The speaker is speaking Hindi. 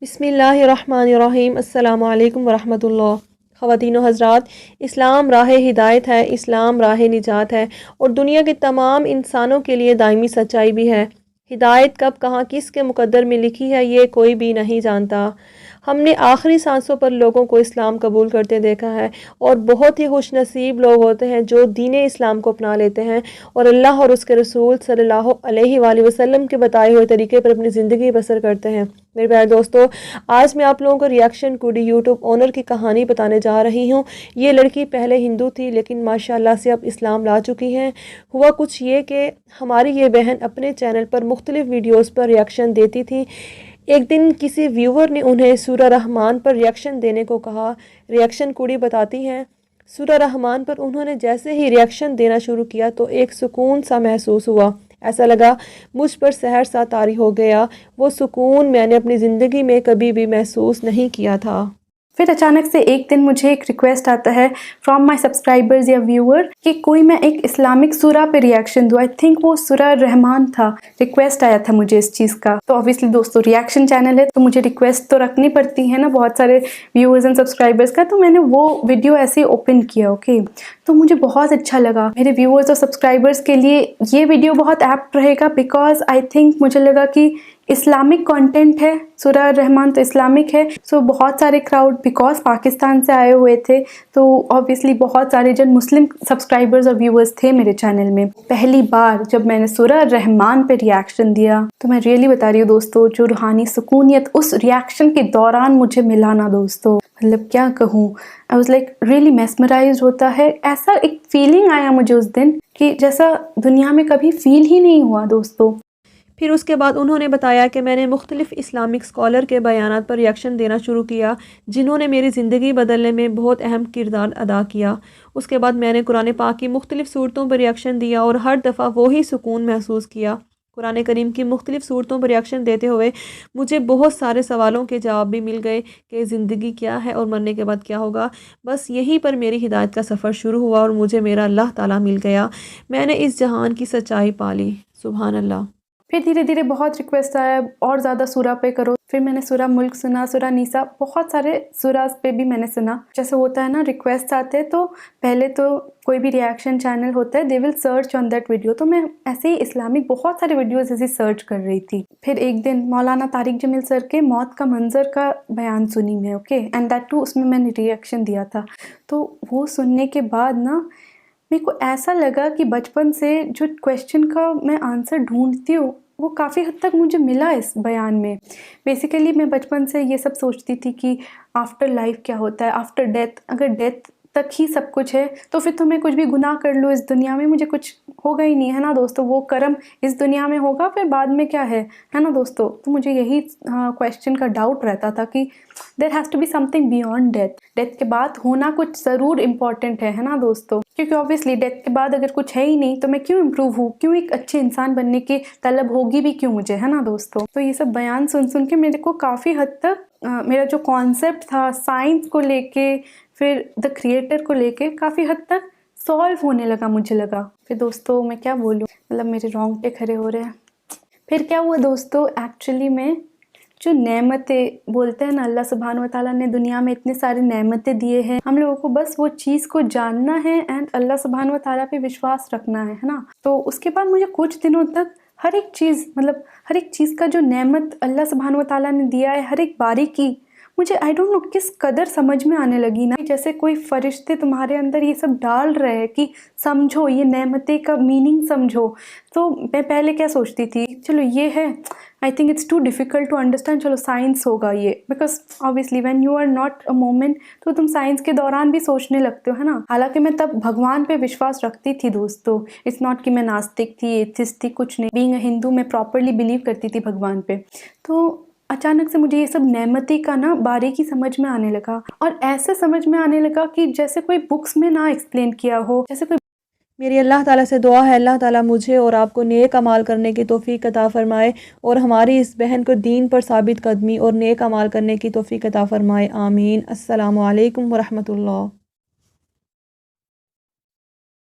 बिस्मिल्लाहिर्रहमानिर्रहीम। अस्सलामु अलैकुम वरहमतुल्लाह। ख़वातीन व हज़रात, इस्लाम राह हिदायत है, इस्लाम राह निजात है और दुनिया के तमाम इंसानों के लिए दायमी सच्चाई भी है। हिदायत कब कहाँ किसके मुकद्दर में लिखी है ये कोई भी नहीं जानता। हमने आखिरी सांसों पर लोगों को इस्लाम कबूल करते देखा है और बहुत ही खुशनसीब लोग होते हैं जो दीन इस्लाम को अपना लेते हैं और अल्लाह और उसके रसूल सल्लल्लाहु अलैहि वसल्लम के बताए हुए तरीके पर अपनी ज़िंदगी बसर करते हैं। मेरे प्यारे दोस्तों, आज मैं आप लोगों को रिएक्शन कुडी यूट्यूब ओनर की कहानी बताने जा रही हूँ। ये लड़की पहले हिंदू थी लेकिन माशाल्लाह से अब इस्लाम ला चुकी हैं। हुआ कुछ ये कि हमारी ये बहन अपने चैनल पर मुख्तलिफ़ वीडियोज़ पर रिएक्शन देती थी। एक दिन किसी व्यूवर ने उन्हें सूरह रहमान पर रिएक्शन देने को कहा। रिएक्शन कुड़ी बताती हैं, सूरह रहमान पर उन्होंने जैसे ही रिएक्शन देना शुरू किया तो एक सुकून सा महसूस हुआ। ऐसा लगा मुझ पर सहर सा तारी हो गया। वो सुकून मैंने अपनी ज़िंदगी में कभी भी महसूस नहीं किया था। फिर अचानक से एक दिन मुझे एक रिक्वेस्ट आता है फ्रॉम माय सब्सक्राइबर्स या व्यूअर कि कोई मैं एक इस्लामिक सूरा पे रिएक्शन दूँ। आई थिंक वो सूरा रहमान था। रिक्वेस्ट आया था मुझे इस चीज़ का। तो ऑब्वियसली दोस्तों रिएक्शन चैनल है तो मुझे रिक्वेस्ट तो रखनी पड़ती है ना बहुत सारे व्यूअर्स एंड सब्सक्राइबर्स का। तो मैंने वो वीडियो ऐसे ओपन किया। ओके, तो मुझे बहुत अच्छा लगा। मेरे व्यूअर्स और सब्सक्राइबर्स के लिए ये वीडियो बहुत एप्ट रहेगा बिकॉज आई थिंक मुझे लगा कि इस्लामिक कंटेंट है, सूरह रहमान तो इस्लामिक है। सो बहुत सारे क्राउड बिकॉज पाकिस्तान से आए हुए थे तो ऑब्वियसली बहुत सारे जन मुस्लिम सब्सक्राइबर्स और व्यूअर्स थे मेरे चैनल में। पहली बार जब मैंने सूरह रहमान पे रिएक्शन दिया तो मैं रियली बता रही हूँ दोस्तों, जो रूहानी सुकूनियत उस रिएक्शन के दौरान मुझे मिला ना दोस्तों, मतलब क्या कहूँ, I was like really mesmerised होता है। ऐसा एक फीलिंग आया मुझे उस दिन कि जैसा दुनिया में कभी फील ही नहीं हुआ दोस्तों। फिर उसके बाद उन्होंने बताया कि मैंने मुख्तलिफ़ इस्लामिक स्कॉलर के बयानात पर रिएक्शन देना शुरू किया जिन्होंने मेरी ज़िंदगी बदलने में बहुत अहम किरदार अदा किया। उसके बाद मैंने कुरान पाक की मुख्तलिफ़ सूरतों पर रिएक्शन दिया और हर दफ़ा वही सुकून महसूस किया। कुरान करीम की मुख्तलिफ़ सूरतों पर रिएक्शन देते हुए मुझे बहुत सारे सवालों के जवाब भी मिल गए कि ज़िंदगी क्या है और मरने के बाद क्या होगा। बस यहीं पर मेरी हिदायत का सफ़र शुरू हुआ और मुझे मेरा अल्लाह ताला मिल गया। मैंने इस जहान की सच्चाई पाली। सुभान अल्लाह। फिर धीरे धीरे बहुत रिक्वेस्ट आया और ज़्यादा सूरा पे करो। फिर मैंने सूरा मुल्क सुना, सूरा निसा, बहुत सारे सूराज पे भी मैंने सुना। जैसे होता है ना रिक्वेस्ट आते हैं तो पहले तो कोई भी रिएक्शन चैनल होता है they will search on that video. तो मैं ऐसे ही इस्लामिक बहुत सारे वीडियोस ऐसे सर्च कर रही थी। फिर एक दिन मौलाना तारिक जमील सर के मौत का मंजर का बयान सुनी मैं। ओके, एंड दैट टू उसमें मैंने रिएक्शन दिया था। तो वो सुनने के बाद ना मेरे को ऐसा लगा कि बचपन से जो क्वेश्चन का मैं आंसर ढूंढती हूँ वो काफ़ी हद तक मुझे मिला इस बयान में। बेसिकली मैं बचपन से ये सब सोचती थी कि आफ्टर लाइफ क्या होता है, आफ्टर डेथ, अगर डेथ तक ही सब कुछ है तो फिर तो मैं कुछ भी गुनाह कर लूँ इस दुनिया में मुझे कुछ होगा ही नहीं, है ना दोस्तों। वो कर्म इस दुनिया में होगा फिर बाद में क्या है ना दोस्तों। तो मुझे यही क्वेश्चन का डाउट रहता था कि there has to be something beyond death. Death के बाद होना कुछ ज़रूर इम्पॉर्टेंट है ना दोस्तों, क्योंकि ऑब्वियसली डेथ के बाद अगर कुछ है ही नहीं तो मैं क्यों इम्प्रूव हूँ, क्यों एक अच्छे इंसान बनने की तलब होगी भी क्यों मुझे, है ना दोस्तों। तो ये सब बयान सुन सुन के मेरे को काफ़ी हद तक मेरा जो कॉन्सेप्ट था साइंस को लेके फिर द क्रिएटर को लेके काफ़ी हद तक सॉल्व होने लगा मुझे लगा। फिर दोस्तों मैं क्या बोलूँ, मतलब मेरे रोंगटे खड़े हो रहे हैं। फिर क्या हुआ दोस्तों, एक्चुअली में जो नेमतें बोलते हैं ना, अल्लाह सुब्हान व तआला ने दुनिया में इतने सारे नेमतें दिए हैं, हम लोगों को बस वो चीज़ को जानना है एंड अल्लाह सुब्हान व तआला पे विश्वास रखना है ना। तो उसके बाद मुझे कुछ दिनों तक हर एक चीज़, मतलब हर एक चीज़ का जो नेमत अल्लाह सुब्हान व तआला ने दिया है, हर एक बारीकी मुझे आई डोंट नो किस कदर समझ में आने लगी ना, जैसे कोई फरिश्ते तुम्हारे अंदर ये सब डाल रहे हैं कि समझो ये नेमतें का मीनिंग समझो। तो मैं पहले क्या सोचती थी, चलो ये है, I think it's too difficult to understand, चलो साइंस होगा ये, because obviously when you are not a moment तो तुम साइंस के दौरान भी सोचने लगते हो, है ना। हालांकि मैं तब भगवान पे विश्वास रखती थी दोस्तों। इट्स नॉट कि मैं नास्तिक थी, एथिस्ट थी, कुछ नहीं। बीइंग अ हिंदू मैं प्रॉपरली बिलीव करती थी भगवान पे। तो अचानक से मुझे ये सब नेमती का ना बारीकी समझ में आने लगा और ऐसे समझ में आने लगा कि जैसे कोई बुक्स में ना एक्सप्लेन किया हो, जैसे कोई। मेरी अल्लाह ताला से दुआ है अल्लाह ताला मुझे और आपको नेक अमाल करने की तौफीक अता फ़रमाए और हमारी इस बहन को दीन पर साबित कदमी और नेक अमाल करने की तौफीक अता फ़रमाए। आमीन। अस्सलामु अलैकुम वरहमतुल्लाह।